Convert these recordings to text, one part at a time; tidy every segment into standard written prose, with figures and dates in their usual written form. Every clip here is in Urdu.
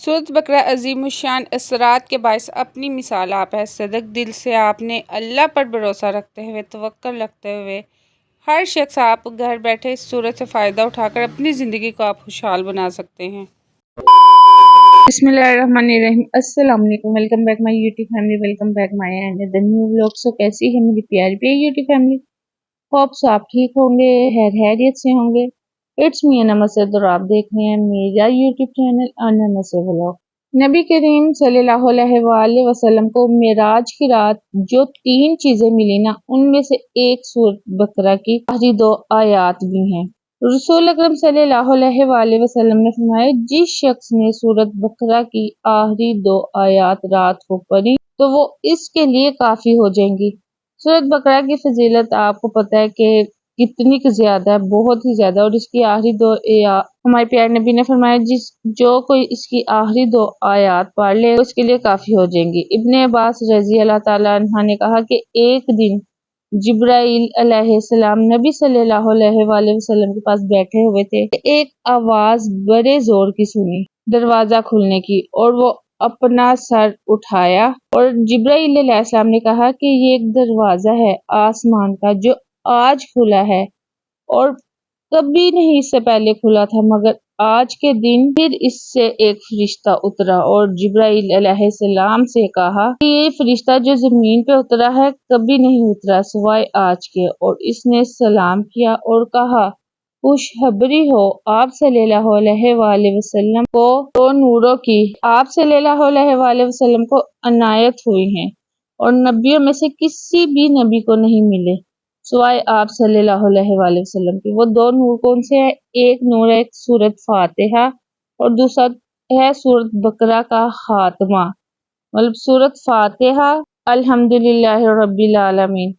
سورۃ بقرہ عظیم الشان اثرات کے باعث اپنی مثال آپ ہے۔ صدق دل سے آپ نے اللہ پر بھروسہ رکھتے ہوئے، توکل رکھتے ہوئے ہر شخص آپ گھر بیٹھے اس صورت سے فائدہ اٹھا کر اپنی زندگی کو آپ خوشحال بنا سکتے ہیں۔ بسم اللہ الرحمن الرحیم۔ السلام علیکم، welcome back my YouTube family, welcome back my and new vlog. So کیسی ہے میری پیاری پیاری یوٹیوب فیملی؟ ہوپ سو آپ ٹھیک ہوں گے، خیریت سے ہوں گے۔ اٹس می انم اسد اور آپ دیکھ رہے ہیں میرا یوٹیوب چینل انم اسد ولاگ۔ نبی کریم صلی اللہ علیہ وآلہ وسلم کو معراج کی رات جو 3 چیزیں ملی نا، ان میں سے ایک سورۃ بقرہ کی آخری 2 آیات بھی ہیں۔ رسول اکرم صلی اللہ علیہ وآلہ وسلم نے فرمایا، جس شخص نے سورۃ بقرہ کی آخری 2 آیات رات کو پڑھی تو وہ اس کے لیے کافی ہو جائیں گی۔ سورۃ بقرہ کی فضیلت آپ کو پتہ ہے کہ کتنی زیادہ ہے، بہت ہی زیادہ، اور اس کی آخری 2 آیات ہمارے پیارے نبی نے فرمایا جو کوئی اس کی آخری 2 آیات پڑھ لے اس کے لیے کافی ہو جائیں گی۔ ابن عباس رضی اللہ تعالیٰ عنہ نے کہا کہ ایک دن جبرائیل علیہ السلام نبی صلی اللہ علیہ وآلہ وسلم کے پاس بیٹھے ہوئے تھے، ایک آواز بڑے زور کی سنی دروازہ کھلنے کی، اور وہ اپنا سر اٹھایا اور جبرائیل علیہ السلام نے کہا کہ یہ ایک دروازہ ہے آسمان کا جو آج کھلا ہے اور کبھی نہیں اس سے پہلے کھلا تھا، مگر آج کے دن پھر اس سے ایک فرشتہ اترا اور جبرائیل علیہ السلام سے کہا کہ یہ فرشتہ جو زمین پہ اترا ہے کبھی نہیں اترا سوائے آج کے، اور اس نے سلام کیا اور کہا خوشخبری ہو، آپ صلی اللہ علیہ وآلہ وسلم کو تو نوروں کی آپ صلی اللہ علیہ وآلہ وسلم کو عنایت ہوئی ہیں اور نبیوں میں سے کسی بھی نبی کو نہیں ملے سوائے آپ صلی اللہ علیہ وآلہ وسلم کے۔ وہ 2 نور کون سے ہیں؟ ایک نور ہے سورۃ فاتحہ اور دوسرا ہے سورۃ بقرہ کا خاتمہ، مطلب سورۃ فاتحہ الحمدللہ رب العالمین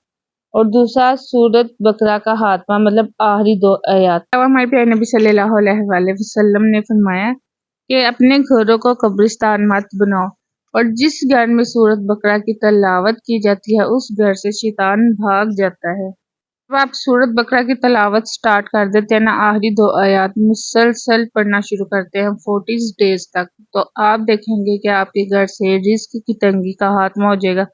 اور دوسرا سورۃ بقرہ کا خاتمہ مطلب آخری 2 آیات۔ ہمارے پیارے نبی صلی اللہ علیہ وآلہ وسلم نے فرمایا کہ اپنے گھروں کو قبرستان مت بناؤ، اور جس گھر میں سورۃ بقرہ کی تلاوت کی جاتی ہے اس گھر سے شیطان بھاگ جاتا ہے۔ جب آپ سورۃ بقرہ کی تلاوت سٹارٹ کر دیتے ہیں نا، آخری 2 آیات مسلسل پڑھنا شروع کرتے ہیں 40 ڈیز تک، تو آپ دیکھیں گے کہ آپ کے گھر سے رزق کی تنگی کا خاتمہ ہو جائے گا،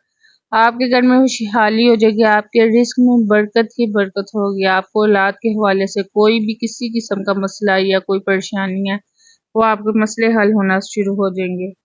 آپ کے گھر میں خوشحالی ہو جائے گی، آپ کے رزق میں برکت ہی برکت ہوگی، آپ کو اولاد کے حوالے سے کوئی بھی کسی قسم کا مسئلہ یا کوئی پریشانی ہے وہ آپ کے مسئلے حل ہونا شروع ہو جائیں گے۔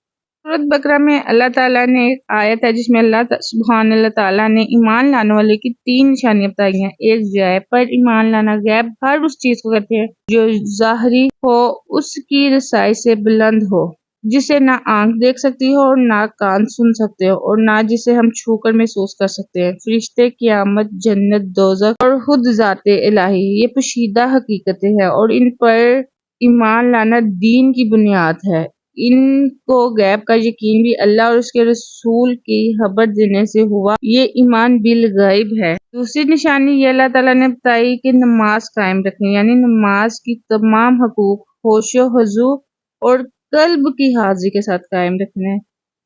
سورۃ بقرہ میں اللہ تعالیٰ نے ایک آیت ہے جس میں اللہ تعالیٰ نے ایمان لانے والے کی 3 نشانیاں بتائی ہیں۔ ایک غیب پر ایمان لانا، غیب ہر اس چیز کو کہتے ہیں جو ظاہری ہو، اس کی رسائی سے بلند ہو، جسے نہ آنکھ دیکھ سکتی ہو اور نہ کان سن سکتے ہو اور نہ جسے ہم چھو کر محسوس کر سکتے ہیں۔ فرشتے، قیامت، جنت، دوزخ اور خود ذات الہی، یہ پوشیدہ حقیقتیں ہیں اور ان پر ایمان لانا دین کی بنیاد ہے۔ ان کو غیب کا یقین بھی اللہ اور اس کے رسول کی خبر دینے سے ہوا، یہ ایمان بالغیب ہے۔ دوسری نشانی یہ اللہ تعالیٰ نے بتائی کہ نماز قائم رکھنی، یعنی نماز کی تمام حقوق ہوش و خضوع اور قلب کی حاضری کے ساتھ قائم رکھنا ہے۔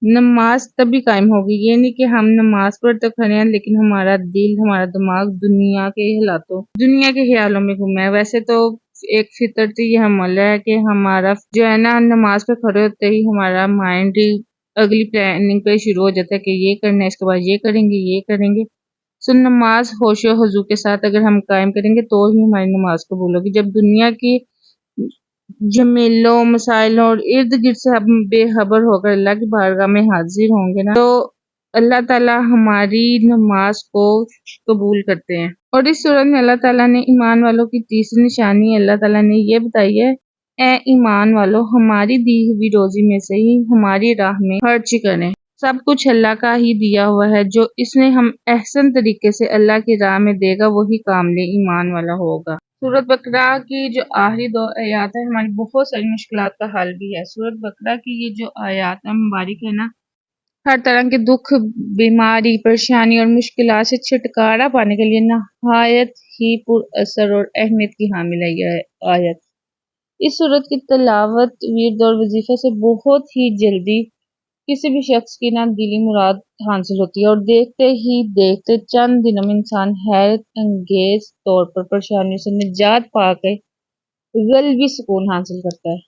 نماز تبھی قائم ہوگی، یہ نہیں کہ ہم نماز پڑھ تو کھڑے ہیں لیکن ہمارا دل، ہمارا دماغ دنیا کے حالاتوں، دنیا کے خیالوں میں گھوما ہے۔ ویسے تو ایک فطرتی یہ عمل ہے کہ ہمارا جو ہے نا نماز پہ کھڑے ہوتے ہی ہمارا مائنڈ اگلی پلاننگ پہ شروع ہو جاتا ہے کہ یہ کرنا ہے، اس کے بعد یہ کریں گے، یہ کریں گے۔ سو نماز ہوش و خضوع کے ساتھ اگر ہم قائم کریں گے تو ہی ہماری نماز قبول ہوگی۔ جب دنیا کی جمیلوں، مسائلوں اور ارد گرد سے ہم بے خبر ہو کر اللہ کی بارگاہ میں حاضر ہوں گے نا، تو اللہ تعالیٰ ہماری نماز کو قبول کرتے ہیں۔ اور اس صورت میں اللہ تعالیٰ نے ایمان والوں کی تیسری نشانی اللہ تعالیٰ نے یہ بتائی ہے، اے ایمان والو، ہماری دی ہوئی روزی میں سے ہی ہماری راہ میں خرچ کریں، سب کچھ اللہ کا ہی دیا ہوا ہے، جو اس نے ہم احسن طریقے سے اللہ کی راہ میں دے گا وہی کامل ایمان والا ہوگا۔ سورۃ بقرہ کی جو آخری 2 آیات ہیں ہماری بہت ساری مشکلات کا حل بھی ہے۔ سورۃ بقرہ کی یہ جو آیات ہیں مبارک ہے نا، ہر طرح کے دکھ، بیماری، پریشانی اور مشکلات سے چھٹکارا پانے کے لیے نہایت ہی پر اثر اور اہمیت کی حامل ہے یہ آیت۔ اس سورت کی تلاوت، ورد اور وظیفے سے بہت ہی جلدی کسی بھی شخص کی نا دلی مراد حاصل ہوتی ہے اور دیکھتے ہی دیکھتے چند دنوں میں انسان حیرت انگیز طور پر پریشانیوں سے نجات پا کے قلبی سکون حاصل کرتا ہے۔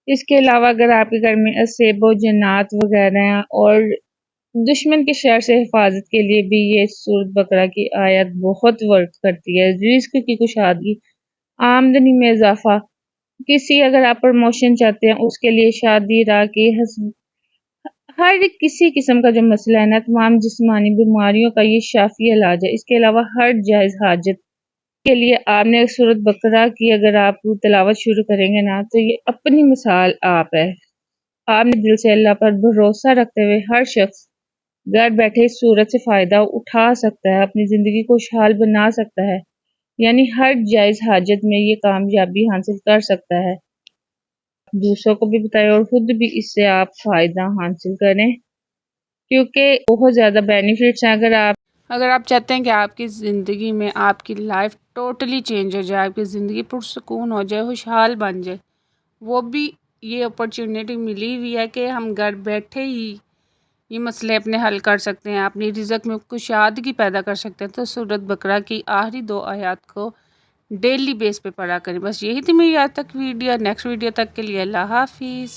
اس کے علاوہ اگر آپ کے گھر میں اسیب و جنات وغیرہ ہیں اور دشمن کے شر سے حفاظت کے لیے بھی یہ سورۃ بقرہ کی آیت بہت ورک کرتی ہے۔ رزق کی کشادگی، آمدنی میں اضافہ، اگر آپ پروموشن چاہتے ہیں اس کے لیے، شادی، راہ ہر کسی قسم کا جو مسئلہ ہے نا، تمام جسمانی بیماریوں کا یہ شافی علاج ہے۔ اس کے علاوہ ہر جائز حاجت کے لیے آپ نے سورۃ بقرہ کی اگر آپ تلاوت شروع کریں گے نا، تو یہ اپنی مثال آپ ہے۔ آپ نے دل سے اللہ پر بھروسہ رکھتے ہوئے ہر شخص گھر بیٹھے اس صورت سے فائدہ اٹھا سکتا ہے، اپنی زندگی کو خوشحال بنا سکتا ہے، یعنی ہر جائز حاجت میں یہ کامیابی حاصل کر سکتا ہے۔ دوسروں کو بھی بتائیں اور خود بھی اس سے آپ فائدہ حاصل کریں، کیونکہ بہت زیادہ بینیفٹس ہیں۔ اگر آپ چاہتے ہیں کہ آپ کی زندگی میں آپ کی لائف ٹوٹلی چینج ہو جائے، آپ کی زندگی پرسکون ہو جائے، خوشحال بن جائے، وہ بھی یہ اپرچونیٹی ملی ہوئی ہے کہ ہم گھر بیٹھے ہی یہ مسئلے اپنے حل کر سکتے ہیں، اپنی رزق میں کشادگی پیدا کر سکتے ہیں۔ تو سورۃ بقرہ کی آخری 2 آیات کو ڈیلی بیس پہ پڑھا کریں۔ بس یہی تھی میری آج تک ویڈیو۔ نیکسٹ ویڈیو تک کے لیے اللہ حافظ۔